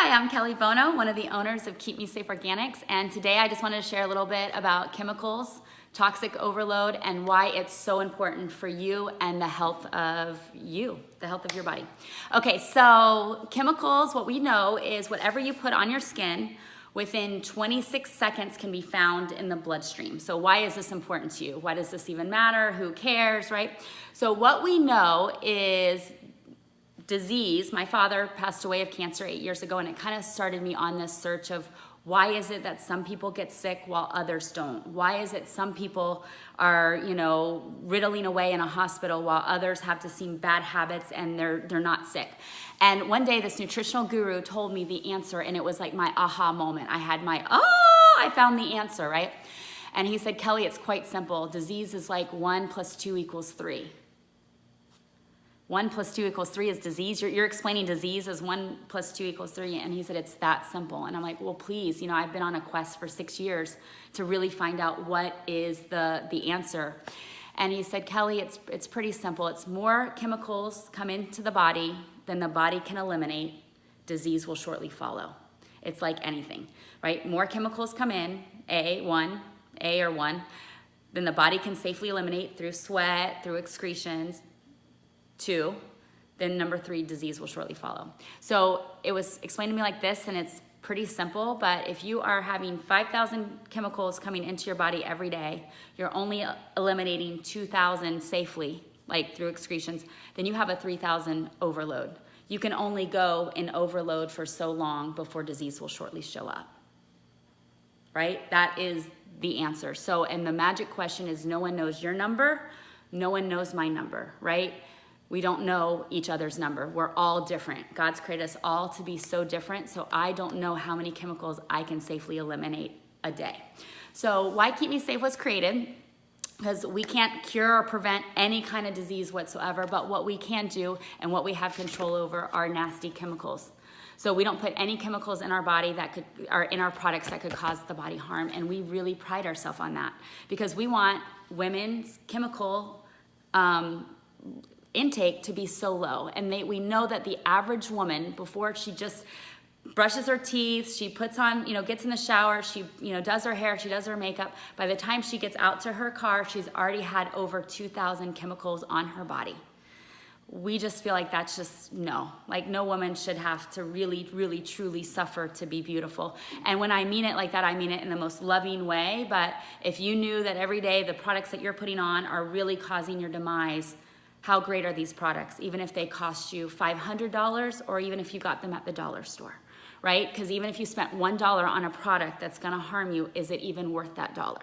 Hi, I'm Kelly Bono, one of the owners of Keep Me Safe Organics, and today I just wanted to share a little bit about chemicals, toxic overload, and why it's so important for you and the health of you, the health of your body. Okay, so chemicals, what we know is whatever you put on your skin within 26 seconds can be found in the bloodstream. So why is this important to you? Why does this even matter? Who cares, right? So what we know is disease. My father passed away of cancer 8 years ago, and it kind of started me on this search of why is it that some people get sick while others don't? Why is it some people are, riddling away in a hospital while others have to see bad habits and they're not sick? And one day this nutritional guru told me the answer, and it was like my aha moment. I had I found the answer, right? And he said, Kelly, it's quite simple. Disease is like 1 + 2 = 3. 1 + 2 = 3 is disease. You're explaining disease as 1 + 2 = 3. And he said, it's that simple. And I'm like, well, please, I've been on a quest for 6 years to really find out what is the answer. And he said, Kelly, it's pretty simple. It's more chemicals come into the body than the body can eliminate. Disease will shortly follow. It's like anything, right? More chemicals come in, A or 1, than the body can safely eliminate through sweat, through excretions. 2, then number 3, disease will shortly follow. So it was explained to me like this, and it's pretty simple, but if you are having 5,000 chemicals coming into your body every day, you're only eliminating 2,000 safely, like through excretions, then you have a 3,000 overload. You can only go in overload for so long before disease will shortly show up, right? That is the answer. So, and the magic question is no one knows your number, no one knows my number, right? We don't know each other's number. We're all different. God's created us all to be so different, so I don't know how many chemicals I can safely eliminate a day. So why Keep Me Safe was created, because we can't cure or prevent any kind of disease whatsoever, but what we can do and what we have control over are nasty chemicals. So we don't put any chemicals in our body or in our products that could cause the body harm, and we really pride ourselves on that because we want women's chemical intake to be so low. And we know that the average woman, before she just brushes her teeth, she puts on, gets in the shower, she, does her hair, she does her makeup, by the time she gets out to her car, she's already had over 2,000 chemicals on her body. We just feel like that's just no woman should have to really, really, truly suffer to be beautiful. And when I mean it like that, I mean it in the most loving way. But if you knew that every day the products that you're putting on are really causing your demise, how great are these products, even if they cost you $500 or even if you got them at the dollar store, right? Because even if you spent $1 on a product that's gonna harm you, is it even worth that dollar?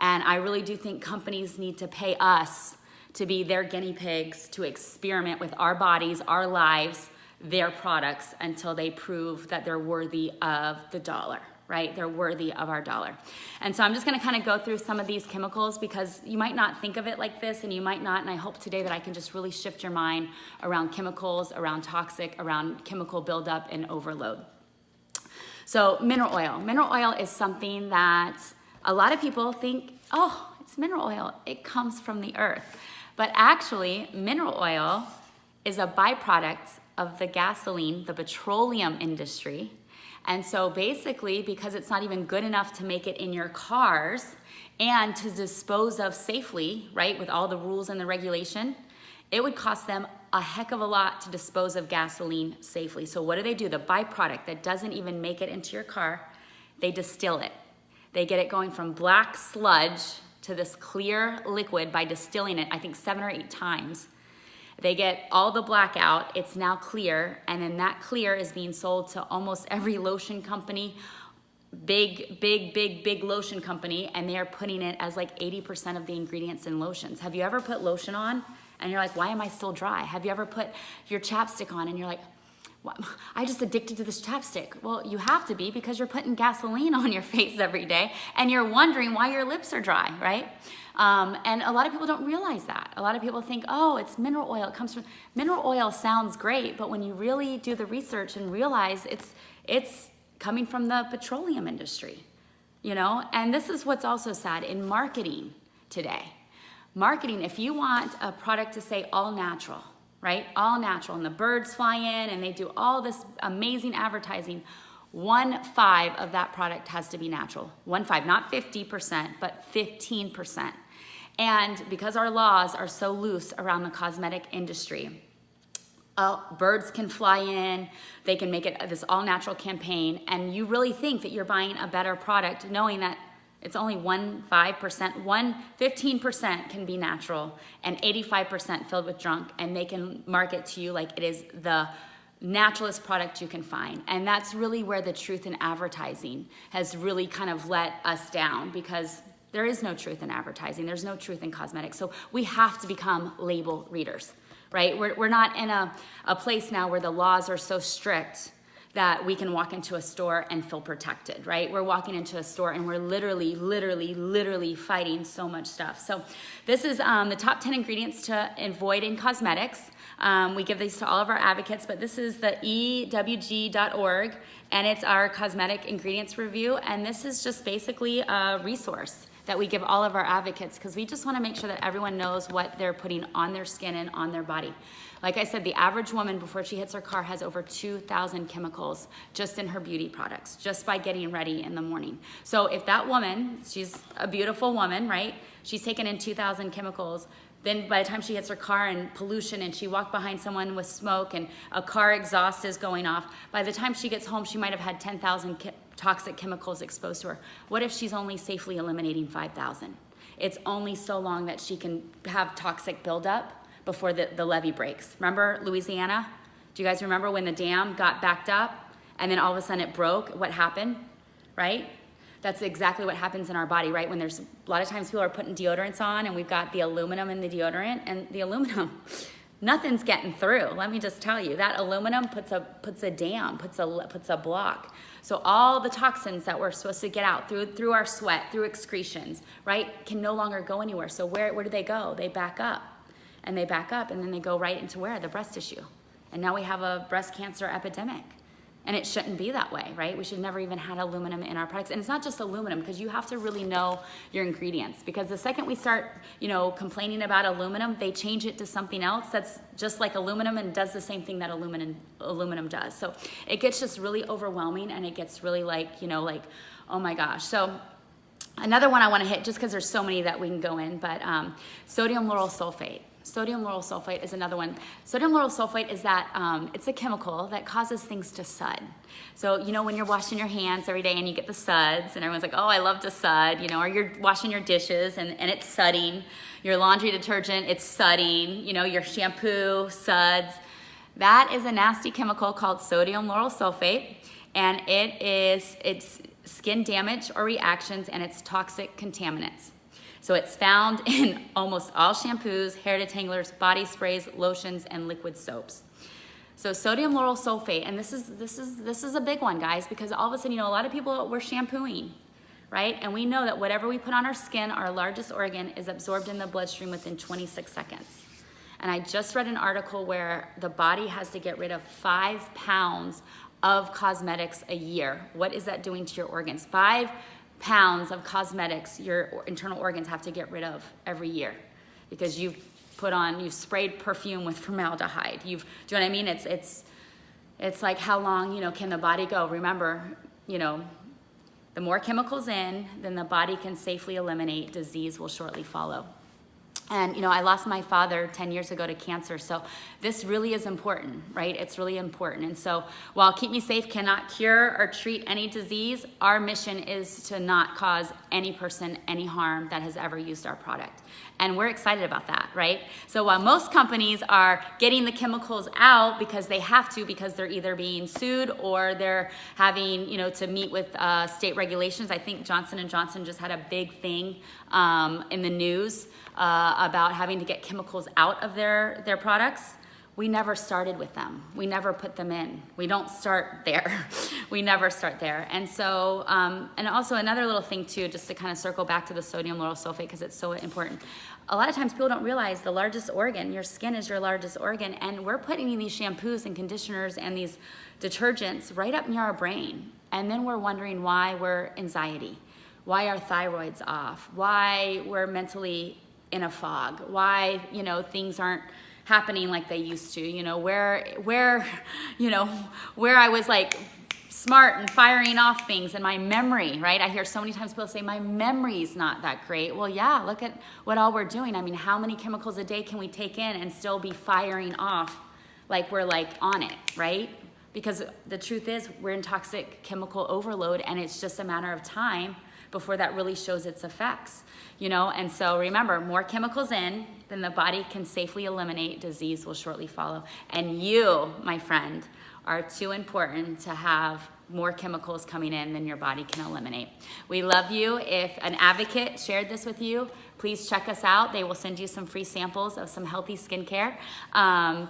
And I really do think companies need to pay us to be their guinea pigs to experiment with our bodies, our lives, their products until they prove that they're worthy of the dollar. Right? They're worthy of our dollar. And so I'm just gonna kind of go through some of these chemicals because you might not think of it like this and you might not, and I hope today that I can just really shift your mind around chemicals, around toxic, around chemical buildup and overload. So mineral oil. Mineral oil is something that a lot of people think, oh, it's mineral oil. It comes from the earth. But actually, mineral oil is a byproduct of the gasoline, the petroleum industry. And so basically, because it's not even good enough to make it in your cars and to dispose of safely, right, with all the rules and the regulation, it would cost them a heck of a lot to dispose of gasoline safely. So what do? The byproduct that doesn't even make it into your car, they distill it. They get it going from black sludge to this clear liquid by distilling it, I think 7 or 8 times. They get all the black out, it's now clear, and then that clear is being sold to almost every lotion company, big lotion company, and they are putting it as like 80% of the ingredients in lotions. Have you ever put lotion on and you're like, why am I still dry? Have you ever put your chapstick on and you're like, I just addicted to this chapstick? Well, you have to be because you're putting gasoline on your face every day and you're wondering why your lips are dry, right? And a lot of people don't realize that. A lot of people think, oh, it's mineral oil. It comes from mineral oil. Sounds great, but when you really do the research and realize it's coming from the petroleum industry, And this is what's also sad in marketing today. Marketing, if you want a product to say all natural, right? All natural. And the birds fly in and they do all this amazing advertising. 1/5 of that product has to be natural. 1/5, not 50%, but 15%. And because our laws are so loose around the cosmetic industry, birds can fly in, they can make it this all-natural campaign, and you really think that you're buying a better product knowing that it's only 15%, 15% can be natural and 85% filled with junk, and they can market to you like it is the naturalist product you can find. And that's really where the truth in advertising has really kind of let us down, because there is no truth in advertising. There's no truth in cosmetics. So we have to become label readers, right? We're not in a place now where the laws are so strict that we can walk into a store and feel protected, right? We're walking into a store and we're literally fighting so much stuff. So this is the top 10 ingredients to avoid in cosmetics. We give these to all of our advocates, but this is the EWG.org, and it's our cosmetic ingredients review. And this is just basically a resource that we give all of our advocates, because we just want to make sure that everyone knows what they're putting on their skin and on their body. Like I said, the average woman before she hits her car has over 2,000 chemicals just in her beauty products, just by getting ready in the morning. So if that woman, she's a beautiful woman, right? She's taken in 2,000 chemicals. Then by the time she hits her car and pollution, and she walked behind someone with smoke and a car exhaust is going off, by the time she gets home, she might have had 10,000 toxic chemicals exposed to her. What if she's only safely eliminating 5,000? It's only so long that she can have toxic buildup before the levee breaks. Remember Louisiana? Do you guys remember when the dam got backed up and then all of a sudden it broke? What happened, right? That's exactly what happens in our body, right? When there's a lot of times people are putting deodorants on and we've got the aluminum in the deodorant, and the aluminum, nothing's getting through. Let me just tell you, that aluminum puts a dam, puts a block. So all the toxins that we're supposed to get out through our sweat, through excretions, right, can no longer go anywhere. So where do they go? They back up, and they back up, and then they go right into where? The breast tissue. And now we have a breast cancer epidemic. And it shouldn't be that way, right? We should never even have aluminum in our products. And it's not just aluminum, because you have to really know your ingredients. Because the second we start, complaining about aluminum, they change it to something else that's just like aluminum and does the same thing that aluminum does. So it gets just really overwhelming, and it gets really like, oh my gosh. So another one I want to hit, just because there's so many that we can go in, but sodium lauryl sulfate. Sodium lauryl sulfate is another one. Sodium lauryl sulfate is that, it's a chemical that causes things to sud. So, when you're washing your hands every day and you get the suds, and everyone's like, oh, I love to sud, or you're washing your dishes and it's sudding. Your laundry detergent, it's sudding. Your shampoo, suds. That is a nasty chemical called sodium lauryl sulfate, and it's skin damage or reactions, and it's toxic contaminants. So it's found in almost all shampoos, hair detanglers, body sprays, lotions, and liquid soaps. So sodium lauryl sulfate, and this is a big one, guys, because all of a sudden, a lot of people, we're shampooing, right? And we know that whatever we put on our skin, our largest organ, is absorbed in the bloodstream within 26 seconds. And I just read an article where the body has to get rid of 5 pounds of cosmetics a year. What is that doing to your organs? 5 pounds of cosmetics your internal organs have to get rid of every year, because you've sprayed perfume with formaldehyde. Do you know what I mean? It's like, how long, can the body go? Remember, the more chemicals in, then the body can safely eliminate. Disease will shortly follow. And, I lost my father 10 years ago to cancer. So this really is important, right? It's really important. And so while Keep Me Safe cannot cure or treat any disease, our mission is to not cause any person any harm that has ever used our product. And we're excited about that, right? So while most companies are getting the chemicals out because they have to, because they're either being sued or they're having, to meet with state regulations. I think Johnson & Johnson just had a big thing in the news about having to get chemicals out of their products. We never started with them. We never put them in. We don't start there. We never start there. And so, and also another little thing too, just to kind of circle back to the sodium lauryl sulfate, because it's so important. A lot of times people don't realize the largest organ, your skin is your largest organ, and we're putting in these shampoos and conditioners and these detergents right up near our brain. And then we're wondering why we're anxiety, why our thyroid's off, why we're mentally in a fog, why, things aren't happening like they used to, you know, where I was like smart and firing off things, and my memory, right? I hear so many times people say, my memory's not that great. Well, yeah, look at what all we're doing. I mean, how many chemicals a day can we take in and still be firing off like we're like on it, right? Because the truth is we're in toxic chemical overload, and it's just a matter of time before that really shows its effects, you know? And so remember, more chemicals in than the body can safely eliminate, disease will shortly follow. And you, my friend, are too important to have more chemicals coming in than your body can eliminate. We love you. If an advocate shared this with you, please check us out. They will send you some free samples of some healthy skincare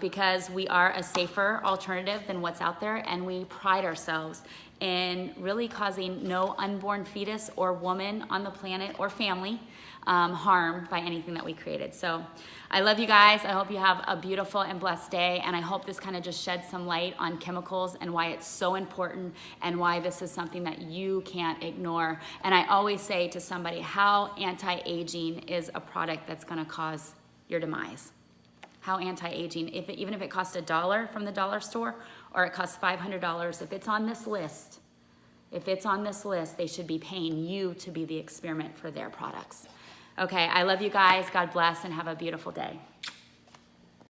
because we are a safer alternative than what's out there, and we pride ourselves in really causing no unborn fetus or woman on the planet or family harm by anything that we created. So I love you guys. I hope you have a beautiful and blessed day, and I hope this kind of just sheds some light on chemicals and why it's so important and why this is something that you can't ignore. And I always say to somebody, how anti-aging is a product that's going to cause your demise? How anti-aging, even if it costs $1 from the dollar store or it costs $500, if it's on this list, they should be paying you to be the experiment for their products. Okay, I love you guys. God bless, and have a beautiful day.